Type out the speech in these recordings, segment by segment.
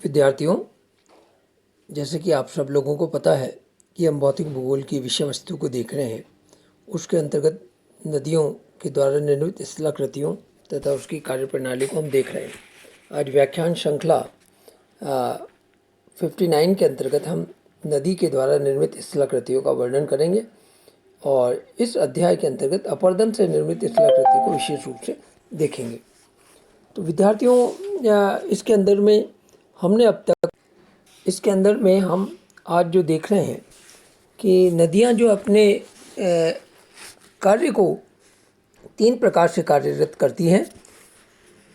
विद्यार्थियों, जैसे कि आप सब लोगों को पता है कि हम भौतिक भूगोल की विषय वस्तु को देख रहे हैं। उसके अंतर्गत नदियों के द्वारा निर्मित स्थलाकृतियों तथा उसकी कार्यप्रणाली को हम देख रहे हैं। आज व्याख्यान श्रृंखला 59 के अंतर्गत हम नदी के द्वारा निर्मित स्थलाकृतियों का वर्णन करेंगे और इस अध्याय के अंतर्गत अपरदन से निर्मित स्थलाकृति को विशेष रूप से देखेंगे। तो विद्यार्थियों, इसके अंदर में हम आज जो देख रहे हैं कि नदियां जो अपने कार्य को 3 प्रकार से कार्यरत करती हैं,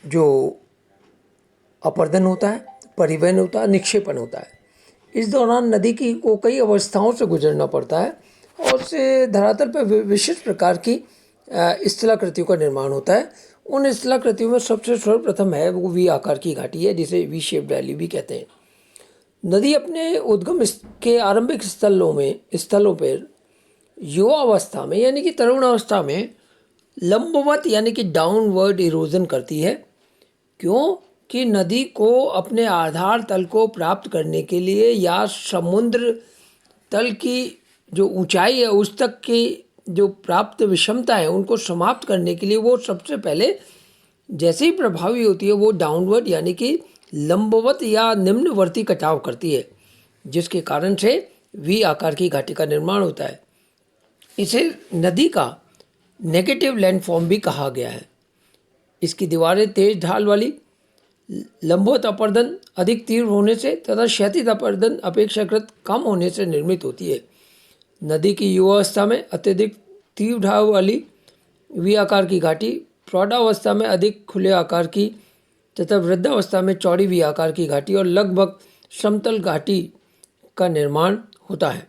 जो अपरदन होता है, परिवहन होता है, निक्षेपण होता है। इस दौरान नदी को कई अवस्थाओं से गुजरना पड़ता है और उससे धरातल पर विशिष्ट प्रकार की स्थलाकृतियों का निर्माण होता है। उन स्थलाकृतियों में सबसे सर्वप्रथम है वो वी आकार की घाटी है, जिसे वी शेप्ड वैली भी कहते हैं। नदी अपने उद्गम के आरंभिक स्थलों पर युवा अवस्था में यानी कि तरुण अवस्था में लंबवत यानी कि डाउनवर्ड इरोजन करती है। क्यों? कि नदी को अपने आधार तल को प्राप्त करने के लिए या समुद्र तल की जो ऊंचाई है उस तक की जो प्राप्त विषमता है उनको समाप्त करने के लिए वो सबसे पहले जैसे ही प्रभावी होती है वो डाउनवर्ड यानी कि लंबवत या निम्नवर्ती कटाव करती है, जिसके कारण से वी आकार की घाटी का निर्माण होता है। इसे नदी का नेगेटिव लैंडफॉर्म भी कहा गया है। इसकी दीवारें तेज ढाल वाली, लंबवत अपरदन अधिक तीव्र होने से तथा क्षैतिज अपरदन अपेक्षाकृत कम होने से निर्मित होती है। नदी की युवावस्था में अत्यधिक तीव्र ढाल वाली वी आकार की घाटी, प्रौढ़ावस्था में अधिक खुले आकार की तथा वृद्धावस्था में चौड़ी वी आकार की घाटी और लगभग समतल घाटी का निर्माण होता है।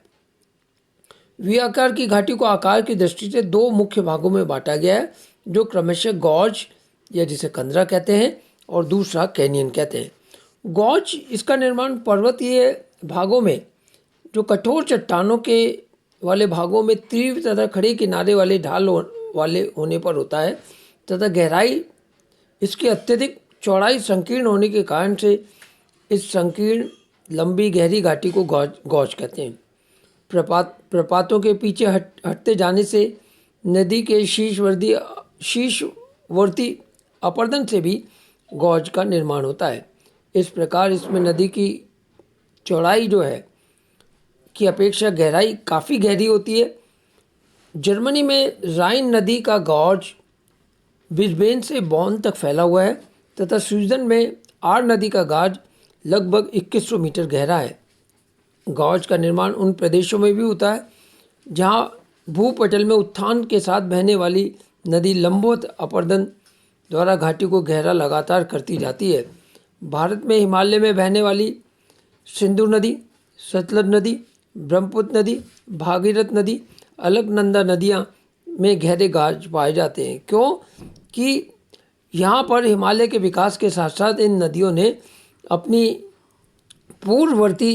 वी आकार की घाटी को आकार की दृष्टि से 2 मुख्य भागों में बांटा गया है, जो क्रमशः गॉर्ज या जिसे कंदरा कहते हैं और दूसरा कैनियन कहते हैं। गॉर्ज इसका निर्माण पर्वतीय भागों में जो कठोर चट्टानों के वाले भागों में तीव्र तथा खड़े किनारे वाले ढाल वाले होने पर होता है तथा गहराई इसकी अत्यधिक चौड़ाई संकीर्ण होने के कारण से इस संकीर्ण लंबी गहरी घाटी को गॉर्ज कहते हैं। प्रपातों के पीछे हटते जाने से नदी के शीर्षवर्ती अपरदन से भी गॉर्ज का निर्माण होता है। इस प्रकार इसमें नदी की चौड़ाई जो है की अपेक्षा गहराई काफ़ी गहरी होती है। जर्मनी में राइन नदी का गॉर्ज बिस्बेन से बॉन तक फैला हुआ है तथा स्विट्जरलैंड में आर नदी का गॉर्ज लगभग 2100 मीटर गहरा है। गॉर्ज का निर्माण उन प्रदेशों में भी होता है जहां भूपटल में उत्थान के साथ बहने वाली नदी लंबवत अपरदन द्वारा घाटी को गहरा लगातार करती जाती है। भारत में हिमालय में बहने वाली सिंधु नदी, सतलज नदी, ब्रह्मपुत्र नदी, भागीरथ नदी, अलकनंदा नदियाँ में गहरे गॉर्ज पाए जाते हैं। क्यों? कि यहाँ पर हिमालय के विकास के साथ साथ इन नदियों ने अपनी पूर्ववर्ती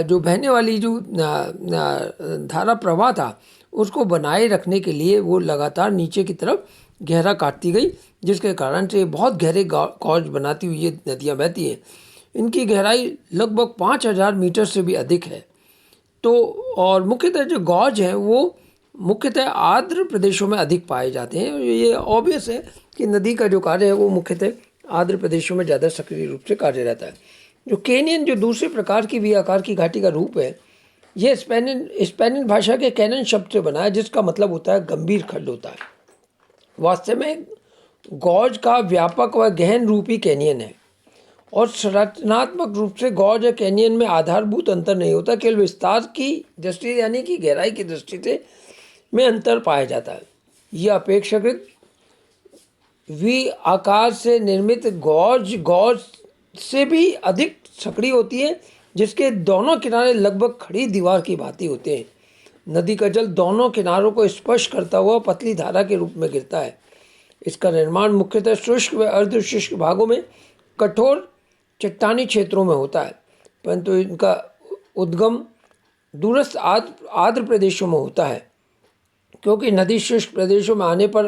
जो बहने वाली जो धारा प्रवाह था उसको बनाए रखने के लिए वो लगातार नीचे की तरफ गहरा काटती गई, जिसके कारण से बहुत गहरे गॉर्ज बनाती हुई ये नदियाँ बहती हैं। इनकी गहराई लगभग 5000 मीटर से भी अधिक है। तो और मुख्यतः जो गॉर्ज हैं वो मुख्यतः आर्द्र प्रदेशों में अधिक पाए जाते हैं। ये ऑब्वियस है कि नदी का जो कार्य है वो मुख्यतः आर्द्र प्रदेशों में ज़्यादा सक्रिय रूप से कार्य रहता है। जो कैनियन जो दूसरे प्रकार की वी आकार की घाटी का रूप है, यह स्पेनिश भाषा के कैनन शब्द से बना है, जिसका मतलब होता है गंभीर खड्ड होता है। वास्तव में गॉर्ज का व्यापक व गहन रूप ही कैनियन है और संरचनात्मक रूप से गॉर्ज और कैनियन में आधारभूत अंतर नहीं होता, केवल विस्तार की दृष्टि यानी कि गहराई की दृष्टि से में अंतर पाया जाता है। यह अपेक्षाकृत वी आकार से निर्मित गॉर्ज से भी अधिक सकड़ी होती है, जिसके दोनों किनारे लगभग खड़ी दीवार की भांति होते हैं। नदी का जल दोनों किनारों को स्पर्श करता हुआ पतली धारा के रूप में गिरता है। इसका निर्माण मुख्यतः शुष्क व अर्धशुष्क भागों में कठोर चट्टानी क्षेत्रों में होता है, परंतु इनका उद्गम दूरस्थ आर्द्र प्रदेशों में होता है, क्योंकि नदी शुष्क प्रदेशों में आने पर